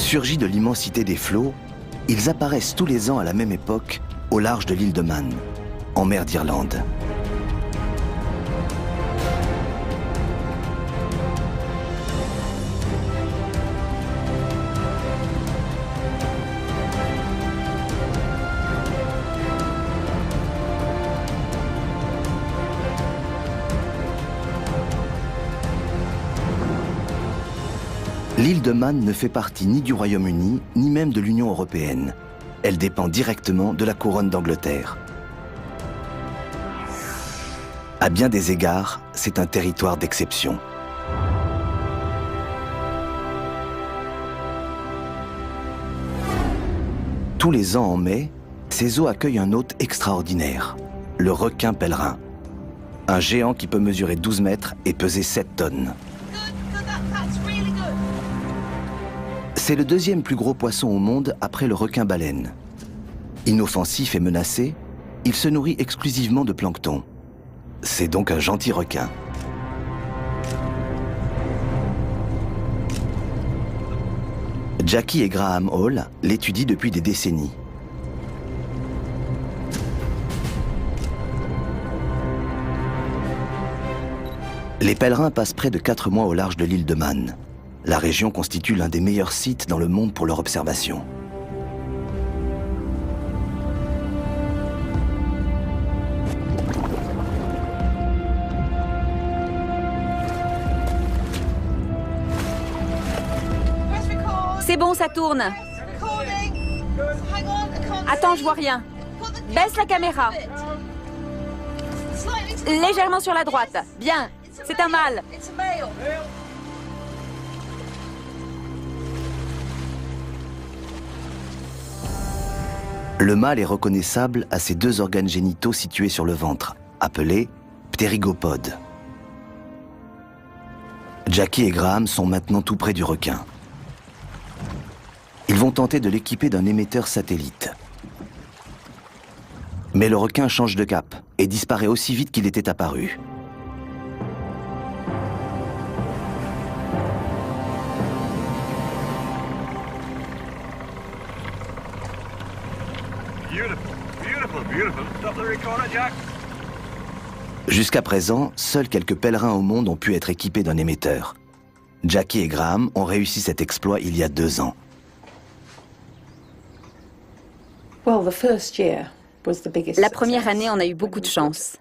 Surgis de l'immensité des flots, ils apparaissent tous les ans à la même époque au large de l'île de Man, en mer d'Irlande. L'île de Man ne fait partie ni du Royaume-Uni, ni même de l'Union européenne. Elle dépend directement de la couronne d'Angleterre. À bien des égards, c'est un territoire d'exception. Tous les ans en mai, ces eaux accueillent un hôte extraordinaire, le requin pèlerin. Un géant qui peut mesurer 12 mètres et peser 7 tonnes. C'est le deuxième plus gros poisson au monde après le requin-baleine. Inoffensif et menacé, il se nourrit exclusivement de plancton. C'est donc un gentil requin. Jackie et Graham Hall l'étudient depuis des décennies. Les pèlerins passent près de 4 mois au large de l'île de Man. La région constitue l'un des meilleurs sites dans le monde pour leur observation. C'est bon, ça tourne. Attends, je vois rien. Baisse la caméra. Légèrement sur la droite. Bien, c'est un mâle. Le mâle est reconnaissable à ses 2 organes génitaux situés sur le ventre, appelés ptérygopodes. Jackie et Graham sont maintenant tout près du requin. Ils vont tenter de l'équiper d'un émetteur satellite. Mais le requin change de cap et disparaît aussi vite qu'il était apparu. Jusqu'à présent, seuls quelques pèlerins au monde ont pu être équipés d'un émetteur. Jackie et Graham ont réussi cet exploit il y a 2 ans. La première année, on a eu beaucoup de chance.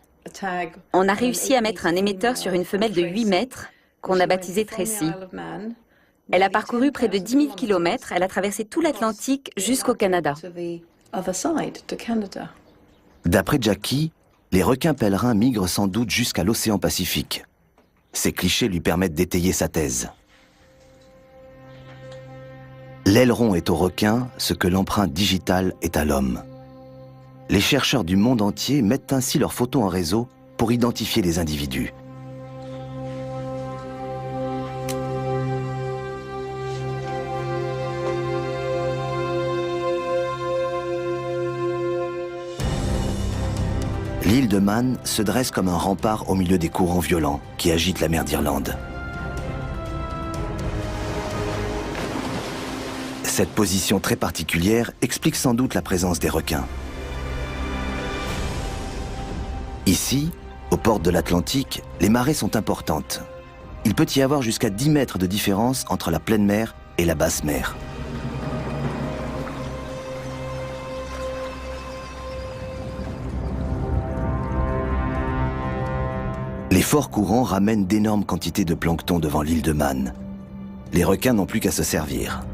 On a réussi à mettre un émetteur sur une femelle de 8 mètres qu'on a baptisée Tracy. Elle a parcouru près de 10 000 km, elle a traversé tout l'Atlantique jusqu'au Canada. D'après Jackie, les requins pèlerins migrent sans doute jusqu'à l'océan Pacifique. Ces clichés lui permettent d'étayer sa thèse. L'aileron est au requin ce que l'empreinte digitale est à l'homme. Les chercheurs du monde entier mettent ainsi leurs photos en réseau pour identifier les individus. L'île de Man se dresse comme un rempart au milieu des courants violents qui agitent la mer d'Irlande. Cette position très particulière explique sans doute la présence des requins. Ici, aux portes de l'Atlantique, les marées sont importantes. Il peut y avoir jusqu'à 10 mètres de différence entre la pleine mer et la basse mer. Les forts courants ramènent d'énormes quantités de plancton devant l'île de Man. Les requins n'ont plus qu'à se servir.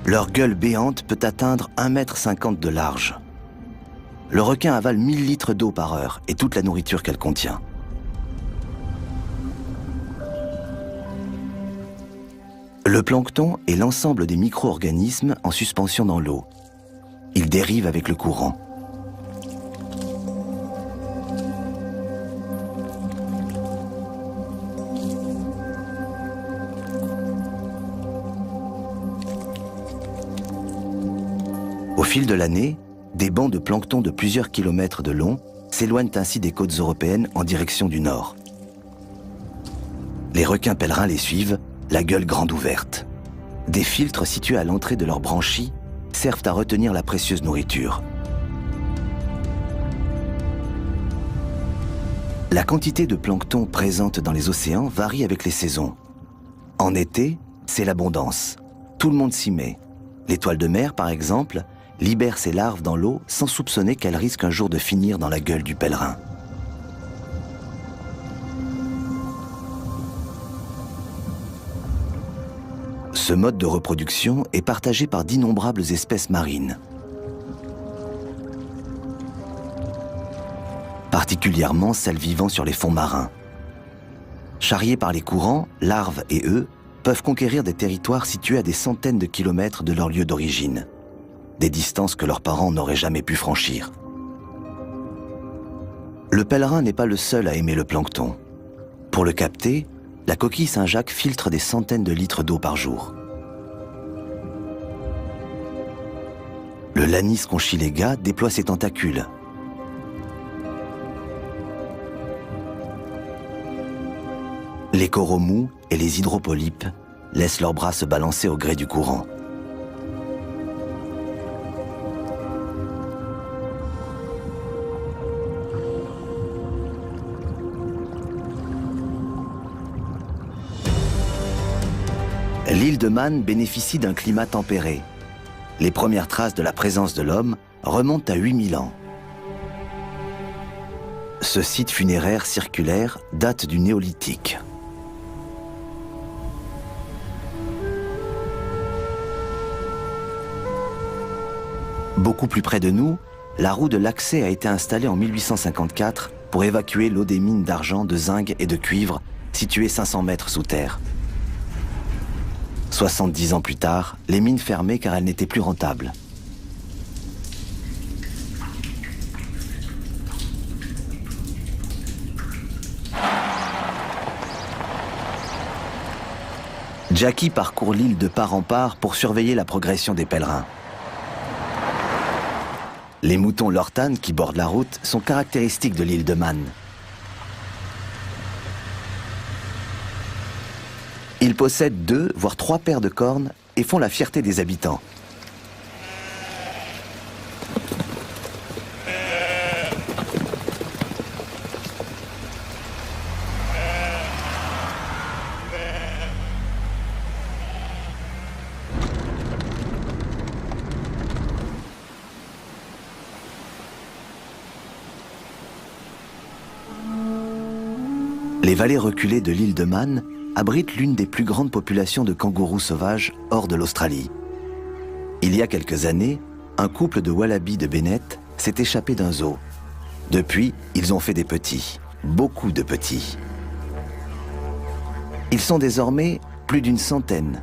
Leur gueule béante peut atteindre 1,50 m de large. Le requin avale 1000 litres d'eau par heure et toute la nourriture qu'elle contient. Le plancton est l'ensemble des micro-organismes en suspension dans l'eau. Ils dérivent avec le courant. Au fil de l'année, des bancs de plancton de plusieurs kilomètres de long s'éloignent ainsi des côtes européennes en direction du nord. Les requins pèlerins les suivent, la gueule grande ouverte. Des filtres situés à l'entrée de leurs branchies servent à retenir la précieuse nourriture. La quantité de plancton présente dans les océans varie avec les saisons. En été, c'est l'abondance. Tout le monde s'y met. L'étoile de mer, par exemple, libère ses larves dans l'eau sans soupçonner qu'elle risque un jour de finir dans la gueule du pèlerin. Ce mode de reproduction est partagé par d'innombrables espèces marines. Particulièrement celles vivant sur les fonds marins. Charriés par les courants, larves et œufs peuvent conquérir des territoires situés à des centaines de kilomètres de leur lieu d'origine, des distances que leurs parents n'auraient jamais pu franchir. Le pèlerin n'est pas le seul à aimer le plancton. Pour le capter, la coquille Saint-Jacques filtre des centaines de litres d'eau par jour. Le Lanis conchilega déploie ses tentacules. Les coraux mous et les hydropolypes laissent leurs bras se balancer au gré du courant. L'île de Man bénéficie d'un climat tempéré. Les premières traces de la présence de l'homme remontent à 8000 ans. Ce site funéraire circulaire date du néolithique. Beaucoup plus près de nous, la roue de l'accès a été installée en 1854 pour évacuer l'eau des mines d'argent, de zinc et de cuivre situées 500 mètres sous terre. 70 ans plus tard, les mines fermaient car elles n'étaient plus rentables. Jackie parcourt l'île de part en part pour surveiller la progression des pèlerins. Les moutons Lortan qui bordent la route sont caractéristiques de l'île de Man. Ils possèdent 2, voire 3 paires de cornes et font la fierté des habitants. Les vallées reculées de l'île de Man abrite l'une des plus grandes populations de kangourous sauvages hors de l'Australie. Il y a quelques années, un couple de wallabies de Bennett s'est échappé d'un zoo. Depuis, ils ont fait des petits, beaucoup de petits. Ils sont désormais plus d'une centaine.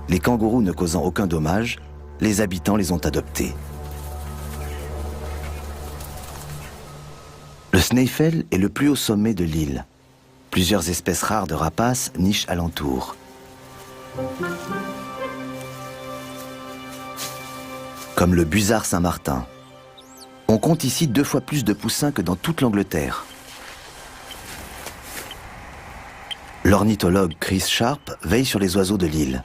Les kangourous ne causant aucun dommage, les habitants les ont adoptés. Le Snaefell est le plus haut sommet de l'île. Plusieurs espèces rares de rapaces nichent alentour. Comme le busard Saint-Martin. On compte ici 2 fois plus de poussins que dans toute l'Angleterre. L'ornithologue Chris Sharp veille sur les oiseaux de l'île.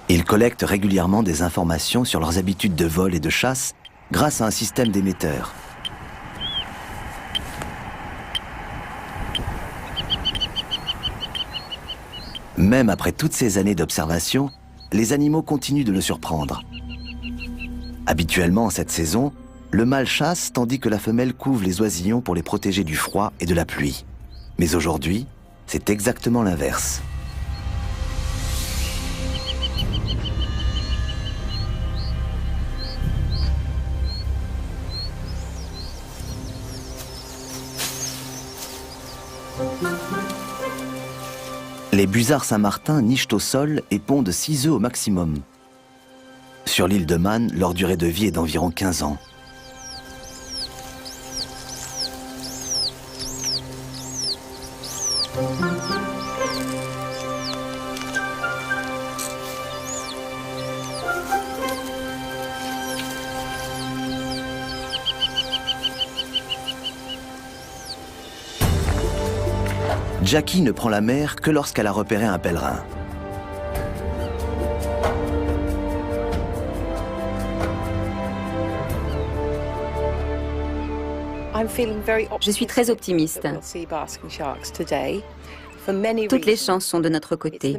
Il collecte régulièrement des informations sur leurs habitudes de vol et de chasse grâce à un système d'émetteurs. Même après toutes ces années d'observation, les animaux continuent de le surprendre. Habituellement, en cette saison, le mâle chasse tandis que la femelle couve les oisillons pour les protéger du froid et de la pluie. Mais aujourd'hui, c'est exactement l'inverse. Les busards Saint-Martin nichent au sol et pondent 6 œufs au maximum. Sur l'île de Man, leur durée de vie est d'environ 15 ans. Jackie ne prend la mer que lorsqu'elle a repéré un pèlerin. Je suis très optimiste. Toutes les chances sont de notre côté.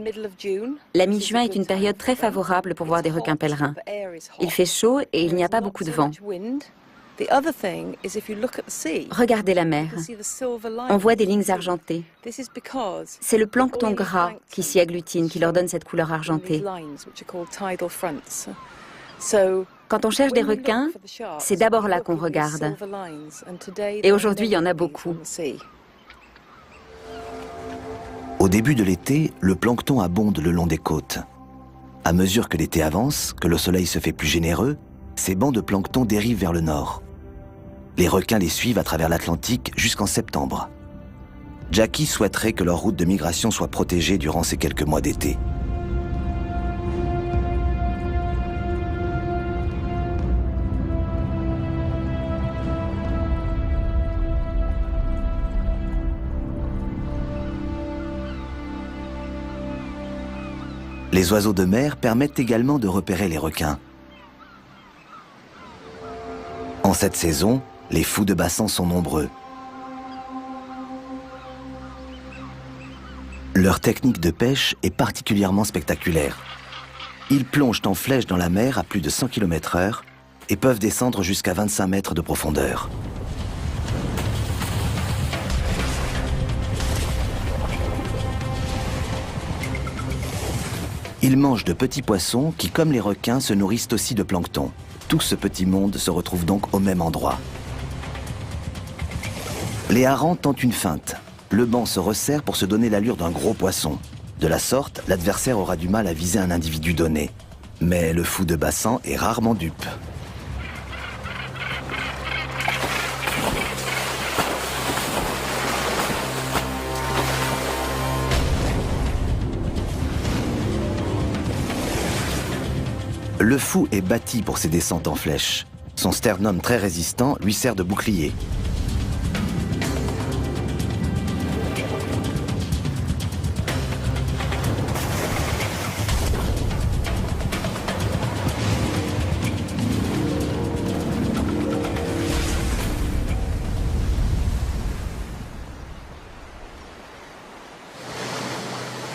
La mi-juin est une période très favorable pour voir des requins pèlerins. Il fait chaud et il n'y a pas beaucoup de vent. Regardez la mer. On voit des lignes argentées. C'est le plancton gras qui s'y agglutine, qui leur donne cette couleur argentée. Quand on cherche des requins, c'est d'abord là qu'on regarde. Et aujourd'hui, il y en a beaucoup. Au début de l'été, le plancton abonde le long des côtes. À mesure que l'été avance, que le soleil se fait plus généreux, ces bancs de plancton dérivent vers le nord. Les requins les suivent à travers l'Atlantique jusqu'en septembre. Jackie souhaiterait que leur route de migration soit protégée durant ces quelques mois d'été. Les oiseaux de mer permettent également de repérer les requins. En cette saison, les fous de bassin sont nombreux. Leur technique de pêche est particulièrement spectaculaire. Ils plongent en flèche dans la mer à plus de 100 km/h et peuvent descendre jusqu'à 25 mètres de profondeur. Ils mangent de petits poissons qui, comme les requins, se nourrissent aussi de plancton. Tout ce petit monde se retrouve donc au même endroit. Les harengs tentent une feinte. Le banc se resserre pour se donner l'allure d'un gros poisson. De la sorte, l'adversaire aura du mal à viser un individu donné. Mais le fou de bassin est rarement dupe. Le fou est bâti pour ses descentes en flèche. Son sternum très résistant lui sert de bouclier.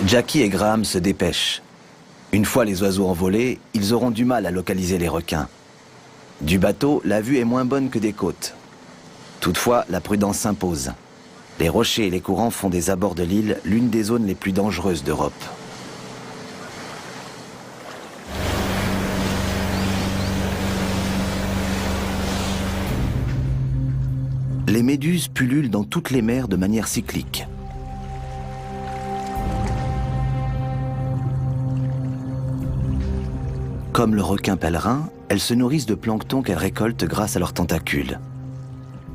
Jackie et Graham se dépêchent. Une fois les oiseaux envolés, ils auront du mal à localiser les requins. Du bateau, la vue est moins bonne que des côtes. Toutefois, la prudence s'impose. Les rochers et les courants font des abords de l'île l'une des zones les plus dangereuses d'Europe. Les méduses pullulent dans toutes les mers de manière cyclique. Comme le requin pèlerin, elles se nourrissent de plancton qu'elles récoltent grâce à leurs tentacules.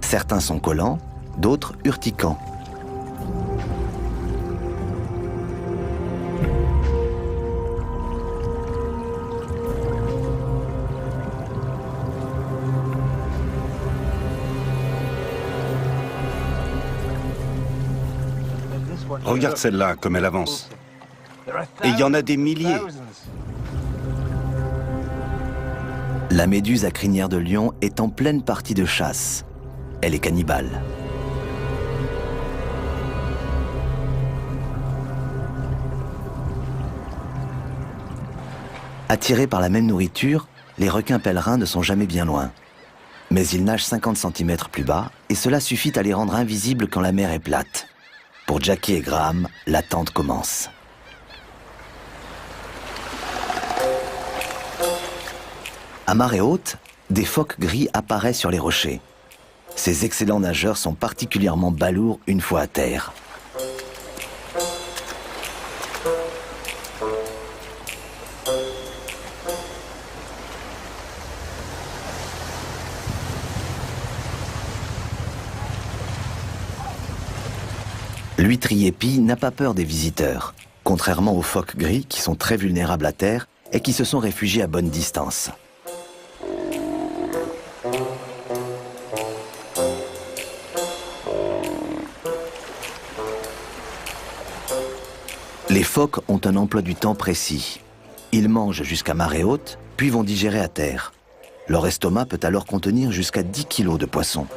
Certains sont collants, d'autres urticants. Regarde celle-là, comme elle avance. Et il y en a des milliers. La méduse à crinière de lion est en pleine partie de chasse. Elle est cannibale. Attirés par la même nourriture, les requins pèlerins ne sont jamais bien loin. Mais ils nagent 50 cm plus bas et cela suffit à les rendre invisibles quand la mer est plate. Pour Jackie et Graham, l'attente commence. À marée haute, des phoques gris apparaissent sur les rochers. Ces excellents nageurs sont particulièrement balourds une fois à terre. L'huîtrier pie n'a pas peur des visiteurs, contrairement aux phoques gris qui sont très vulnérables à terre et qui se sont réfugiés à bonne distance. phoques ont un emploi du temps précis. Ils mangent jusqu'à marée haute, puis vont digérer à terre. Leur estomac peut alors contenir jusqu'à 10 kilos de poissons.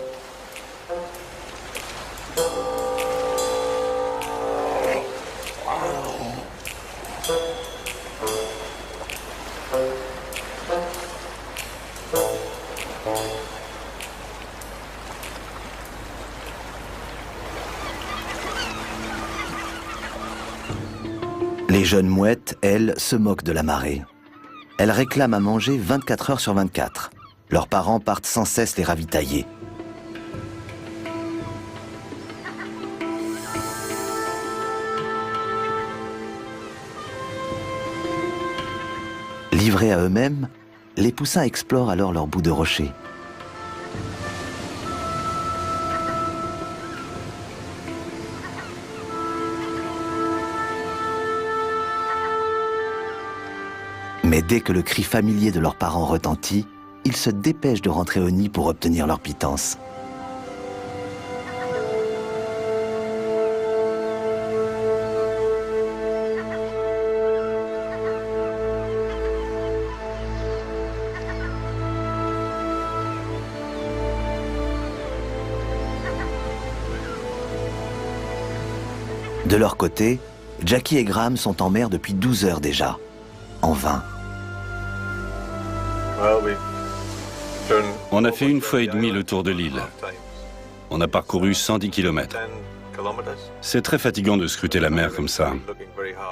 Les jeunes mouettes, elles, se moquent de la marée. Elles réclament à manger 24 heures sur 24. Leurs parents partent sans cesse les ravitailler. Livrés à eux-mêmes, les poussins explorent alors leur bout de rocher. Mais dès que le cri familier de leurs parents retentit, ils se dépêchent de rentrer au nid pour obtenir leur pitance. De leur côté, Jackie et Graham sont en mer depuis 12 heures déjà. En vain. On a fait 1 fois et demie le tour de l'île. On a parcouru 110 km. C'est très fatigant de scruter la mer comme ça.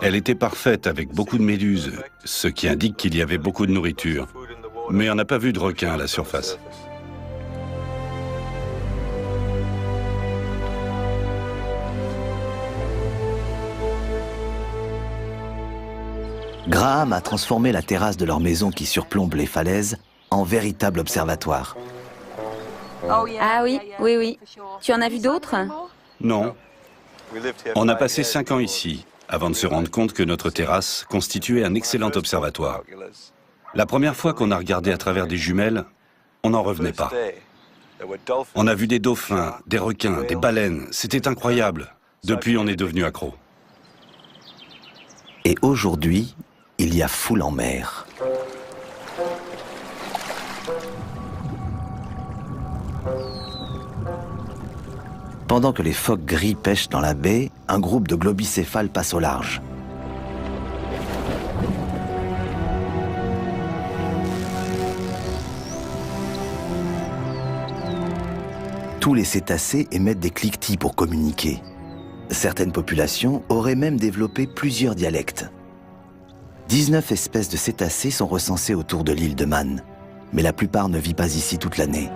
Elle était parfaite avec beaucoup de méduses, ce qui indique qu'il y avait beaucoup de nourriture. Mais on n'a pas vu de requins à la surface. Graham a transformé la terrasse de leur maison qui surplombe les falaises en véritable observatoire. Ah oui, oui, oui. Tu en as vu d'autres? Non. On a passé 5 ans ici, avant de se rendre compte que notre terrasse constituait un excellent observatoire. La première fois qu'on a regardé à travers des jumelles, on n'en revenait pas. On a vu des dauphins, des requins, des baleines. C'était incroyable. Depuis, on est devenu accro. Et aujourd'hui, il y a foule en mer. Pendant que les phoques gris pêchent dans la baie, un groupe de globicéphales passe au large. Tous les cétacés émettent des cliquetis pour communiquer. Certaines populations auraient même développé plusieurs dialectes. 19 espèces de cétacés sont recensées autour de l'île de Man, mais la plupart ne vit pas ici toute l'année.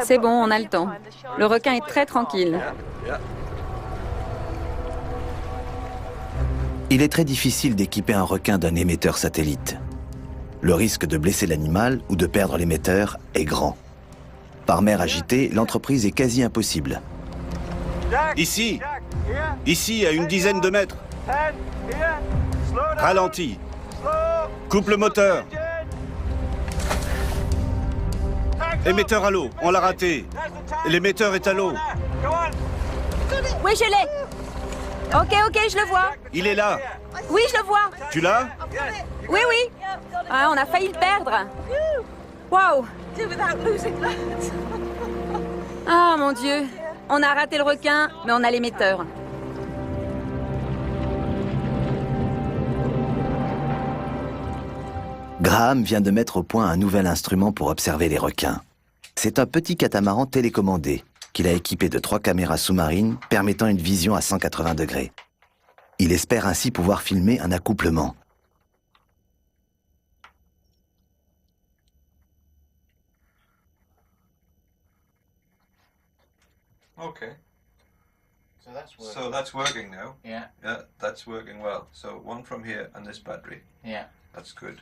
C'est bon, on a le temps. Le requin est très tranquille. Il est très difficile d'équiper un requin d'un émetteur satellite. Le risque de blesser l'animal ou de perdre l'émetteur est grand. Par mer agitée, l'entreprise est quasi impossible. Ici, à une dizaine de mètres. Ralentis. Coupe le moteur. Émetteur à l'eau, on l'a raté. L'émetteur est à l'eau. Oui, je l'ai. Ok, je le vois. Il est là. Oui, je le vois. Tu l'as? Oui, oui. Ah, on a failli le perdre. Waouh. Ah, mon Dieu. On a raté le requin, mais on a l'émetteur. Graham vient de mettre au point un nouvel instrument pour observer les requins. C'est un petit catamaran télécommandé qu'il a équipé de 3 caméras sous-marines permettant une vision à 180 degrés. Il espère ainsi pouvoir filmer un accouplement. Okay. So that's working now. Yeah. Yeah, that's working well. So one from here and this battery. Yeah. That's good.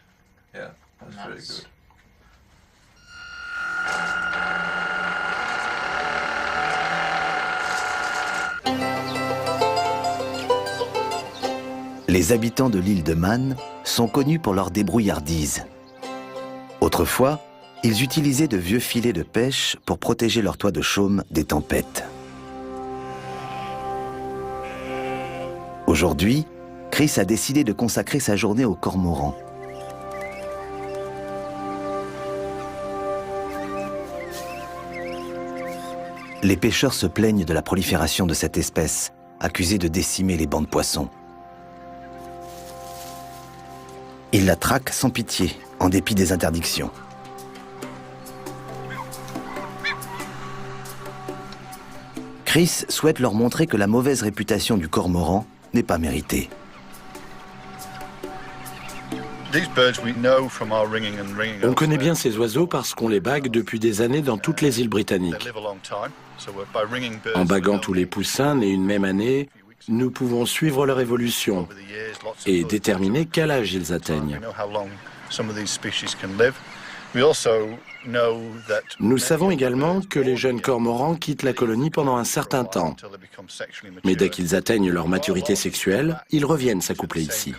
Yeah, that's very good. Les habitants de l'île de Man sont connus pour leur débrouillardise. Autrefois, ils utilisaient de vieux filets de pêche pour protéger leur toit de chaume des tempêtes. Aujourd'hui, Chris a décidé de consacrer sa journée aux cormorans. Les pêcheurs se plaignent de la prolifération de cette espèce, accusée de décimer les bancs de poissons. Ils la traquent sans pitié, en dépit des interdictions. Chris souhaite leur montrer que la mauvaise réputation du cormoran n'est pas méritée. On connaît bien ces oiseaux parce qu'on les bague depuis des années dans toutes les îles britanniques. En baguant tous les poussins nés une même année, nous pouvons suivre leur évolution et déterminer quel âge ils atteignent. Nous savons également que les jeunes cormorans quittent la colonie pendant un certain temps. Mais dès qu'ils atteignent leur maturité sexuelle, ils reviennent s'accoupler ici.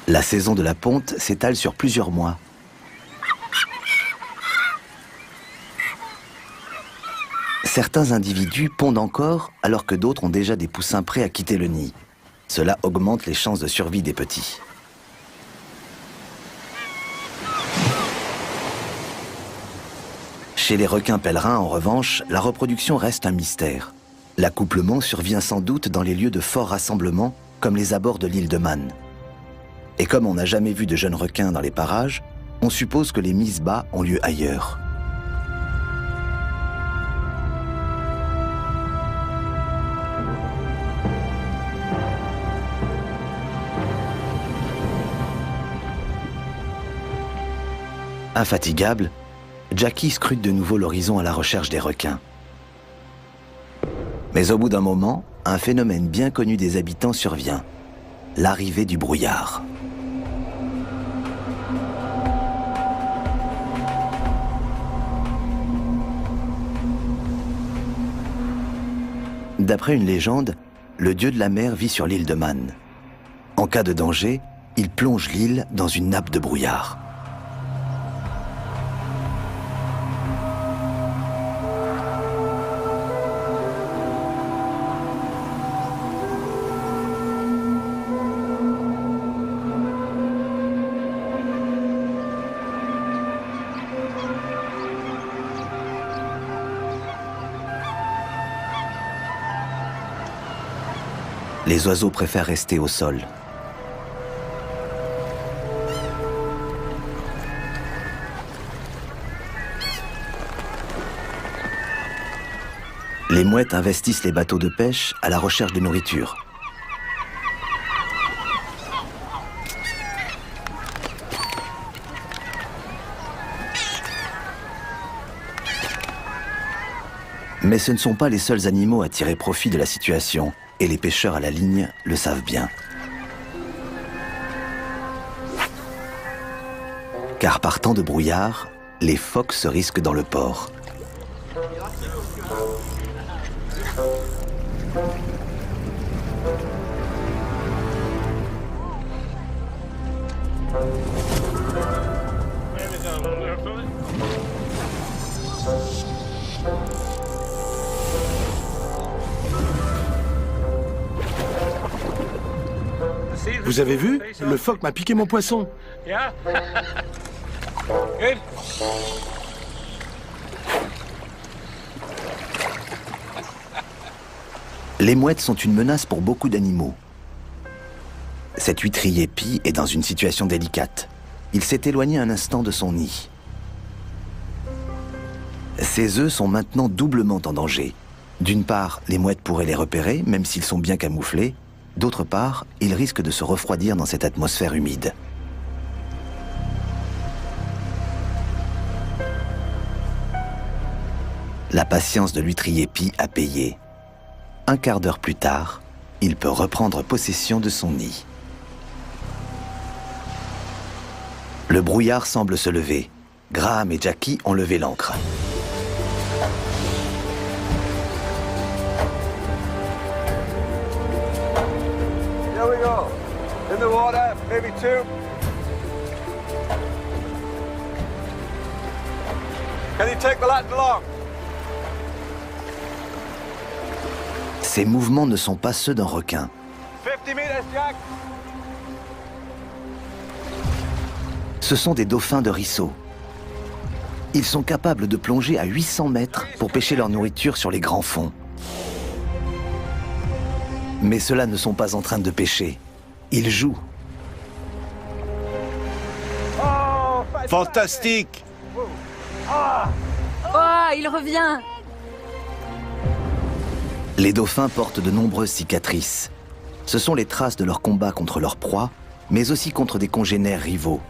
La saison de la ponte s'étale sur plusieurs mois. Certains individus pondent encore alors que d'autres ont déjà des poussins prêts à quitter le nid. Cela augmente les chances de survie des petits. Chez les requins pèlerins, en revanche, la reproduction reste un mystère. L'accouplement survient sans doute dans les lieux de fort rassemblement, comme les abords de l'île de Man. Et comme on n'a jamais vu de jeunes requins dans les parages, on suppose que les mises bas ont lieu ailleurs. Infatigable, Jackie scrute de nouveau l'horizon à la recherche des requins. Mais au bout d'un moment, un phénomène bien connu des habitants survient, l'arrivée du brouillard. D'après une légende, le dieu de la mer vit sur l'île de Man. En cas de danger, il plonge l'île dans une nappe de brouillard. Les oiseaux préfèrent rester au sol. Les mouettes investissent les bateaux de pêche à la recherche de nourriture. Mais ce ne sont pas les seuls animaux à tirer profit de la situation. Et les pêcheurs à la ligne le savent bien. Car par temps de brouillard, les phoques se risquent dans le port. Vous avez vu? Le phoque m'a piqué mon poisson. Les mouettes sont une menace pour beaucoup d'animaux. Cet huîtrier pie est dans une situation délicate. Il s'est éloigné un instant de son nid. Ses œufs sont maintenant doublement en danger. D'une part, les mouettes pourraient les repérer, même s'ils sont bien camouflés. D'autre part, ils risquent de se refroidir dans cette atmosphère humide. La patience de l'huîtrier pie a payé. Un quart d'heure plus tard, il peut reprendre possession de son nid. Le brouillard semble se lever. Graham et Jackie ont levé l'ancre. Here we go. In the water, maybe 2. Can you take the Latin long? Ces mouvements ne sont pas ceux d'un requin. 50 meters, Jack. Ce sont des dauphins de ruisseau. Ils sont capables de plonger à 800 mètres pour pêcher leur nourriture sur les grands fonds. Mais ceux-là ne sont pas en train de pêcher. Ils jouent. Fantastique! Oh, il revient! Les dauphins portent de nombreuses cicatrices. Ce sont les traces de leur combat contre leur proie, mais aussi contre des congénères rivaux.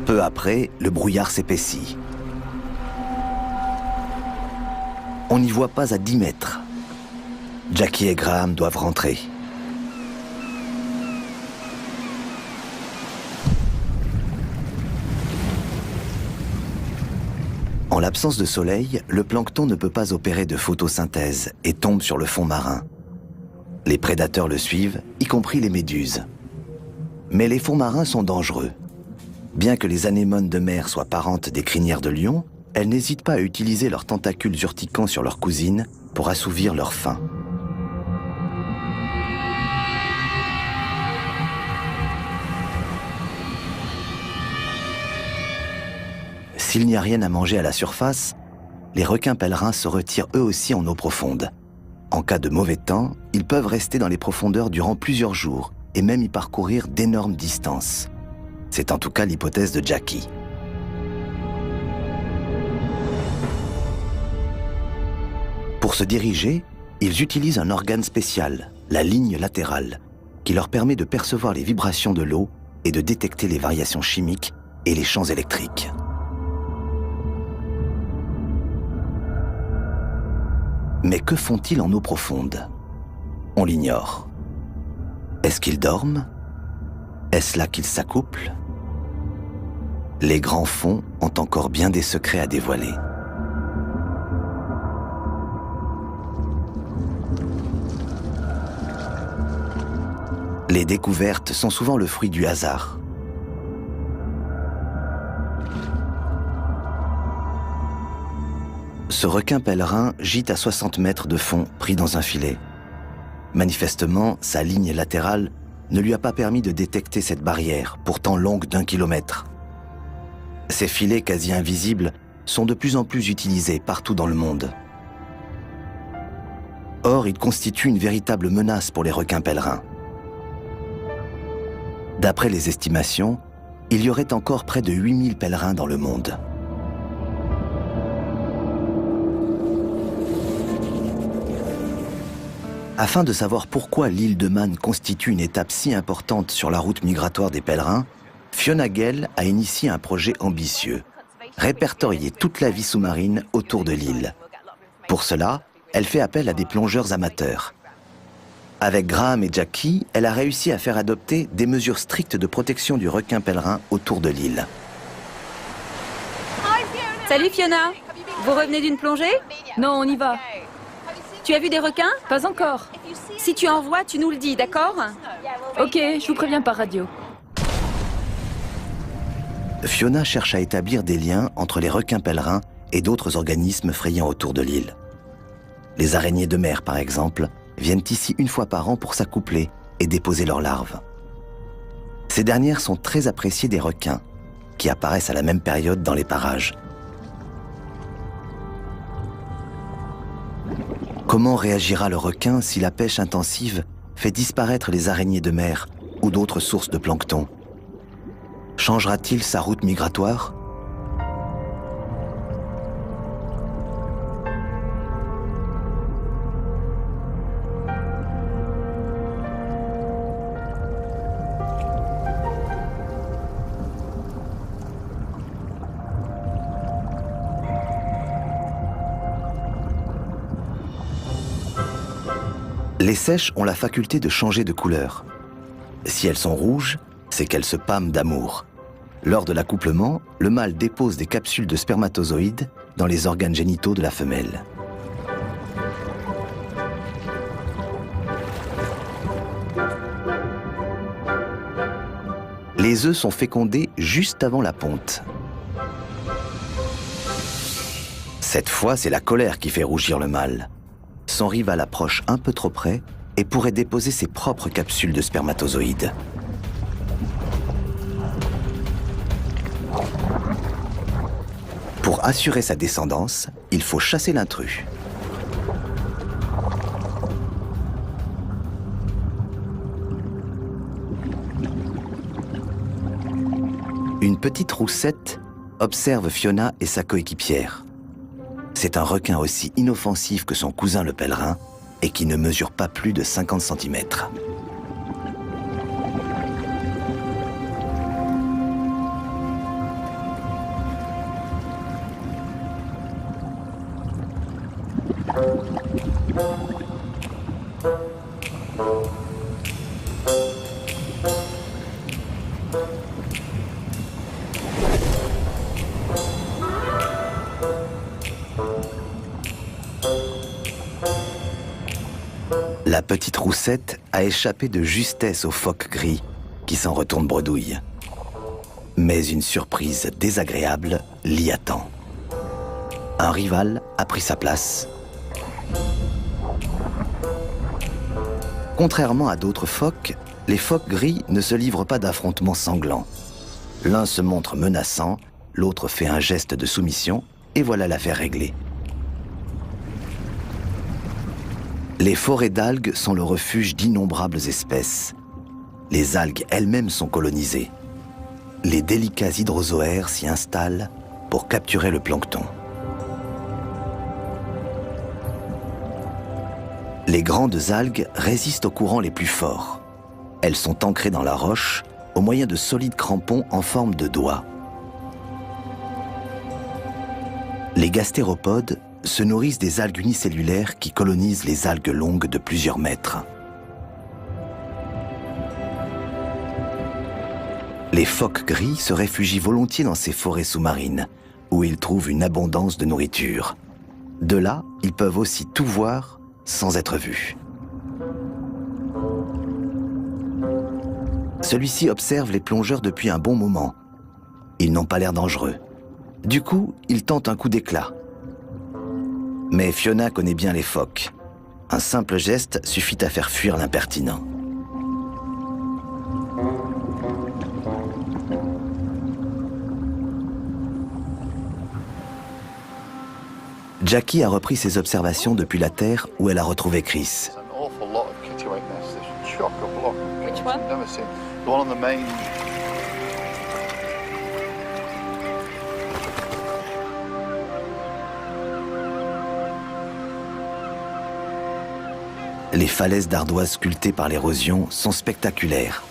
Peu après, le brouillard s'épaissit. On n'y voit pas à 10 mètres. Jackie et Graham doivent rentrer. En l'absence de soleil, le plancton ne peut pas opérer de photosynthèse et tombe sur le fond marin. Les prédateurs le suivent, y compris les méduses. Mais les fonds marins sont dangereux. Bien que les anémones de mer soient parentes des crinières de lion, elles n'hésitent pas à utiliser leurs tentacules urticants sur leurs cousines pour assouvir leur faim. S'il n'y a rien à manger à la surface, les requins pèlerins se retirent eux aussi en eau profonde. En cas de mauvais temps, ils peuvent rester dans les profondeurs durant plusieurs jours et même y parcourir d'énormes distances. C'est en tout cas l'hypothèse de Jackie. Pour se diriger, ils utilisent un organe spécial, la ligne latérale, qui leur permet de percevoir les vibrations de l'eau et de détecter les variations chimiques et les champs électriques. Mais que font-ils en eau profonde? On l'ignore. Est-ce qu'ils dorment? Est-ce là qu'ils s'accouplent? Les grands fonds ont encore bien des secrets à dévoiler. Les découvertes sont souvent le fruit du hasard. Ce requin pèlerin gîte à 60 mètres de fond, pris dans un filet. Manifestement, sa ligne latérale ne lui a pas permis de détecter cette barrière, pourtant longue d'1 kilomètre. Ces filets quasi invisibles sont de plus en plus utilisés partout dans le monde. Or, ils constituent une véritable menace pour les requins pèlerins. D'après les estimations, il y aurait encore près de 8000 pèlerins dans le monde. Afin de savoir pourquoi l'île de Man constitue une étape si importante sur la route migratoire des pèlerins, Fiona Gale a initié un projet ambitieux, répertorier toute la vie sous-marine autour de l'île. Pour cela, elle fait appel à des plongeurs amateurs. Avec Graham et Jackie, elle a réussi à faire adopter des mesures strictes de protection du requin pèlerin autour de l'île. Salut Fiona! Vous revenez d'une plongée? Non, on y va. Tu as vu des requins? Pas encore. Si tu en vois, tu nous le dis, d'accord? Ok, je vous préviens par radio. Fiona cherche à établir des liens entre les requins pèlerins et d'autres organismes frayant autour de l'île. Les araignées de mer, par exemple, viennent ici une fois par an pour s'accoupler et déposer leurs larves. Ces dernières sont très appréciées des requins, qui apparaissent à la même période dans les parages. Comment réagira le requin si la pêche intensive fait disparaître les araignées de mer ou d'autres sources de plancton? Changera-t-il sa route migratoire? Les sèches ont la faculté de changer de couleur. Si elles sont rouges, c'est qu'elles se pâment d'amour. Lors de l'accouplement, le mâle dépose des capsules de spermatozoïdes dans les organes génitaux de la femelle. Les œufs sont fécondés juste avant la ponte. Cette fois, c'est la colère qui fait rougir le mâle. Son rival approche un peu trop près et pourrait déposer ses propres capsules de spermatozoïdes. Pour assurer sa descendance, il faut chasser l'intrus. Une petite roussette observe Fiona et sa coéquipière. C'est un requin aussi inoffensif que son cousin le pèlerin et qui ne mesure pas plus de 50 cm. La petite roussette a échappé de justesse au phoque gris, qui s'en retourne bredouille. Mais une surprise désagréable l'y attend. Un rival a pris sa place. Contrairement à d'autres phoques, les phoques gris ne se livrent pas d'affrontements sanglants. L'un se montre menaçant, l'autre fait un geste de soumission, et voilà l'affaire réglée. Les forêts d'algues sont le refuge d'innombrables espèces. Les algues elles-mêmes sont colonisées. Les délicats hydrozoaires s'y installent pour capturer le plancton. Les grandes algues résistent aux courants les plus forts. Elles sont ancrées dans la roche au moyen de solides crampons en forme de doigts. Les gastéropodes se nourrissent des algues unicellulaires qui colonisent les algues longues de plusieurs mètres. Les phoques gris se réfugient volontiers dans ces forêts sous-marines, où ils trouvent une abondance de nourriture. De là, ils peuvent aussi tout voir sans être vus. Celui-ci observe les plongeurs depuis un bon moment. Ils n'ont pas l'air dangereux. Du coup, il tente un coup d'éclat. Mais Fiona connaît bien les phoques. Un simple geste suffit à faire fuir l'impertinent. Jackie a repris ses observations depuis la terre où elle a retrouvé Chris. Les falaises d'ardoise sculptées par l'érosion sont spectaculaires.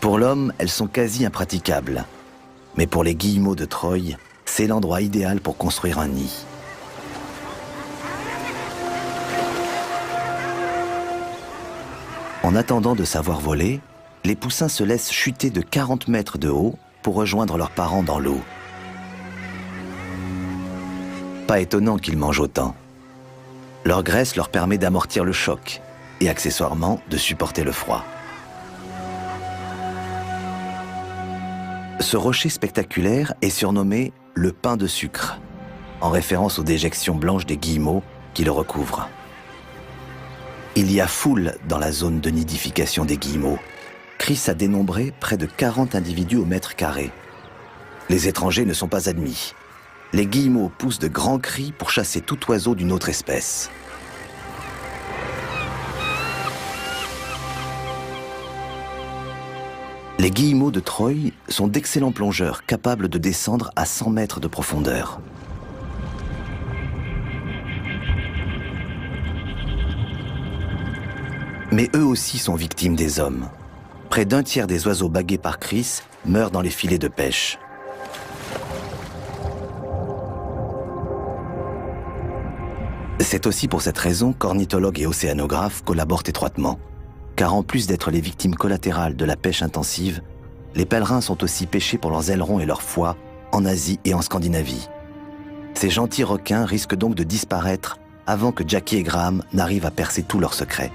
Pour l'homme, elles sont quasi impraticables. Mais pour les guillemots de Troie, c'est l'endroit idéal pour construire un nid. En attendant de savoir voler, les poussins se laissent chuter de 40 mètres de haut pour rejoindre leurs parents dans l'eau. Pas étonnant qu'ils mangent autant. Leur graisse leur permet d'amortir le choc et accessoirement de supporter le froid. Ce rocher spectaculaire est surnommé le pain de sucre, en référence aux déjections blanches des guillemots qui le recouvrent. Il y a foule dans la zone de nidification des guillemots. Chris a dénombré près de 40 individus au mètre carré. Les étrangers ne sont pas admis. Les guillemots poussent de grands cris pour chasser tout oiseau d'une autre espèce. Les guillemots de Troie sont d'excellents plongeurs capables de descendre à 100 mètres de profondeur. Mais eux aussi sont victimes des hommes. Près d'un tiers des oiseaux bagués par Chris meurent dans les filets de pêche. C'est aussi pour cette raison qu'ornithologues et océanographes collaborent étroitement. Car en plus d'être les victimes collatérales de la pêche intensive, les pèlerins sont aussi pêchés pour leurs ailerons et leurs foies en Asie et en Scandinavie. Ces gentils requins risquent donc de disparaître avant que Jackie et Graham n'arrivent à percer tous leurs secrets.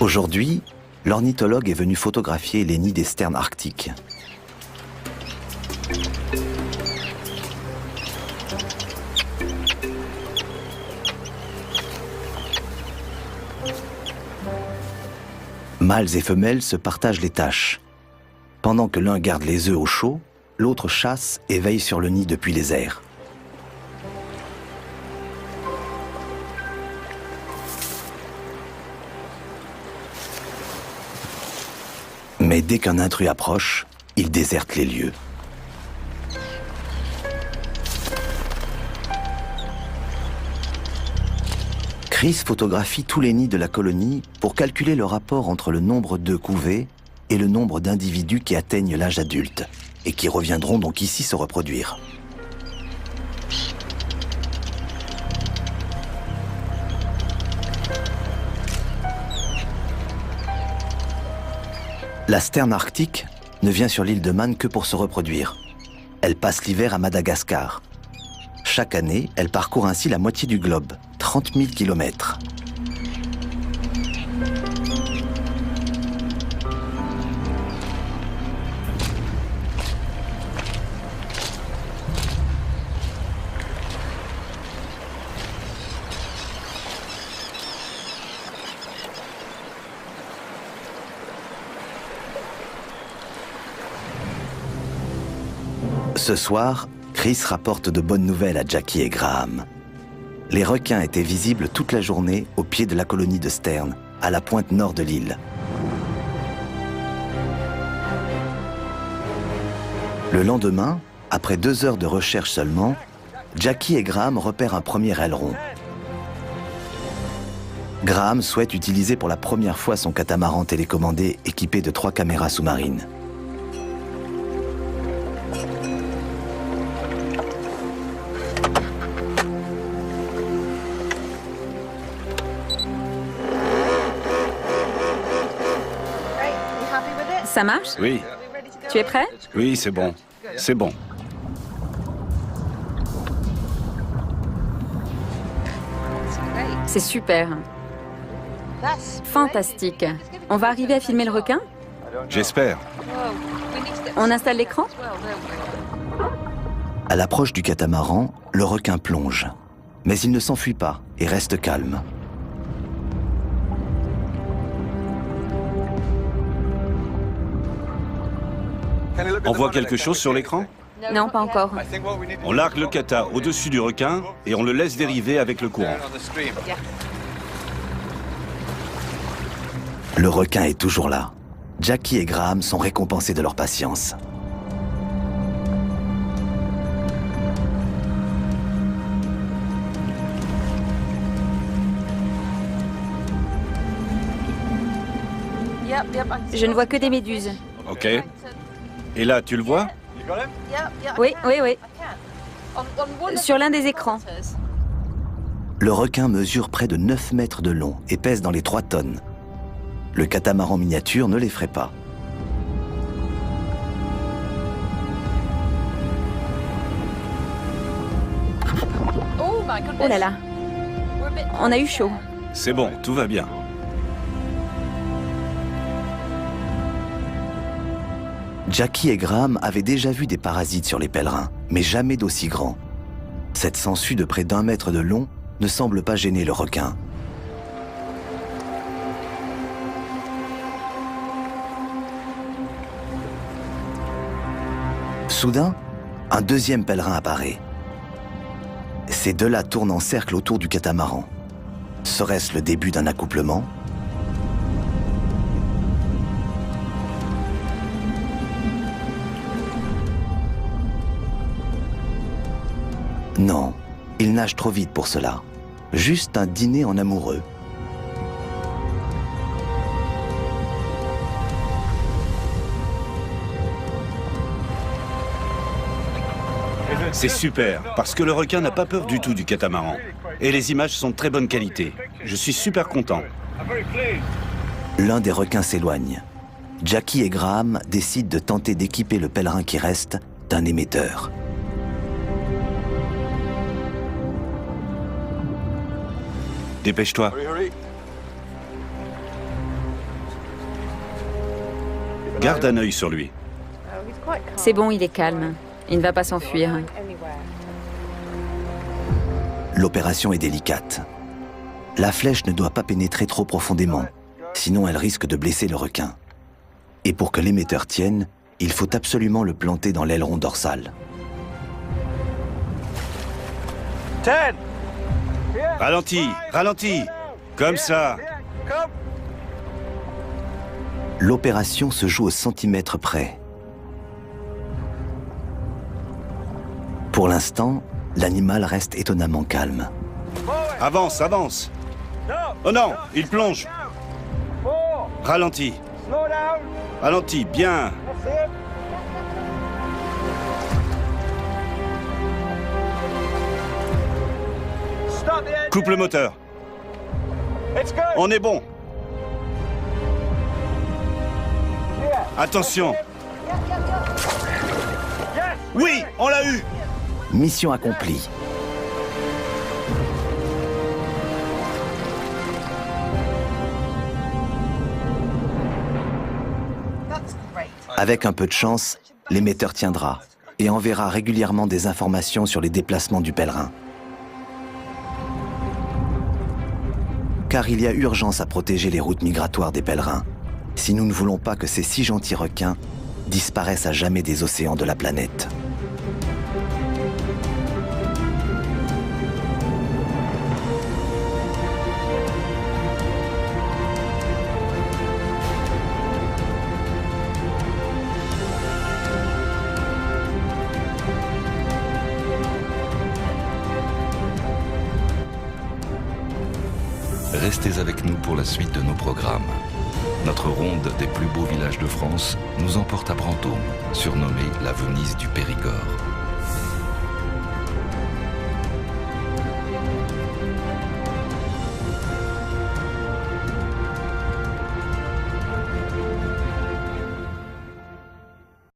Aujourd'hui, l'ornithologue est venu photographier les nids des sternes arctiques. Mâles et femelles se partagent les tâches. Pendant que l'un garde les œufs au chaud, l'autre chasse et veille sur le nid depuis les airs. Mais dès qu'un intrus approche, il déserte les lieux. Chris photographie tous les nids de la colonie pour calculer le rapport entre le nombre d'œufs couvés et le nombre d'individus qui atteignent l'âge adulte et qui reviendront donc ici se reproduire. La sterne arctique ne vient sur l'île de Man que pour se reproduire. Elle passe l'hiver à Madagascar. Chaque année, elle parcourt ainsi la moitié du globe, 30 000 kilomètres. Ce soir, Chris rapporte de bonnes nouvelles à Jackie et Graham. Les requins étaient visibles toute la journée au pied de la colonie de Stern, à la pointe nord de l'île. Le lendemain, après 2 heures de recherche seulement, Jackie et Graham repèrent un premier aileron. Graham souhaite utiliser pour la première fois son catamaran télécommandé équipé de 3 caméras sous-marines. Ça marche? Oui, Tu es prêt? oui, c'est bon. C'est bon. C'est super. Fantastique. On va arriver à filmer le requin? J'espère. On installe l'écran? À l'approche du catamaran, le requin plonge. Mais il ne s'enfuit pas et reste calme. On voit quelque chose sur l'écran? Non, pas encore. On largue le kata au-dessus du requin et on le laisse dériver avec le courant. Le requin est toujours là. Jackie et Graham sont récompensés de leur patience. Je ne vois que des méduses. Ok. Et là, tu le vois? Oui, oui, oui. Sur l'un des écrans. Le requin mesure près de 9 mètres de long et pèse dans les 3 tonnes. Le catamaran miniature ne l'effraie pas. Oh là là. On a eu chaud. C'est bon, tout va bien. Jackie et Graham avaient déjà vu des parasites sur les pèlerins, mais jamais d'aussi grands. Cette sangsue de près d'1 mètre de long ne semble pas gêner le requin. Soudain, un deuxième pèlerin apparaît. Ces deux-là tournent en cercle autour du catamaran. Serait-ce le début d'un accouplement ? Non, il nage trop vite pour cela. Juste un dîner en amoureux. C'est super, parce que le requin n'a pas peur du tout du catamaran. Et les images sont de très bonne qualité. Je suis super content. L'un des requins s'éloigne. Jackie et Graham décident de tenter d'équiper le pèlerin qui reste d'un émetteur. Dépêche-toi. Garde un œil sur lui. C'est bon, il est calme. Il ne va pas s'enfuir. L'opération est délicate. La flèche ne doit pas pénétrer trop profondément, sinon elle risque de blesser le requin. Et pour que l'émetteur tienne, il faut absolument le planter dans l'aileron dorsal. 10. Ralentis, ralentis. Comme ça. L'opération se joue au centimètre près. Pour l'instant, l'animal reste étonnamment calme. Avance, avance. Oh non, il plonge. Ralentis. Ralentis, bien. Coupe le moteur. On est bon. Attention. Oui, on l'a eu. Mission accomplie. Avec un peu de chance, l'émetteur tiendra et enverra régulièrement des informations sur les déplacements du pèlerin. Car il y a urgence à protéger les routes migratoires des pèlerins, si nous ne voulons pas que ces si gentils requins disparaissent à jamais des océans de la planète. Restez avec nous pour la suite de nos programmes. Notre ronde des plus beaux villages de France nous emporte à Brantôme, surnommée la Venise du Périgord.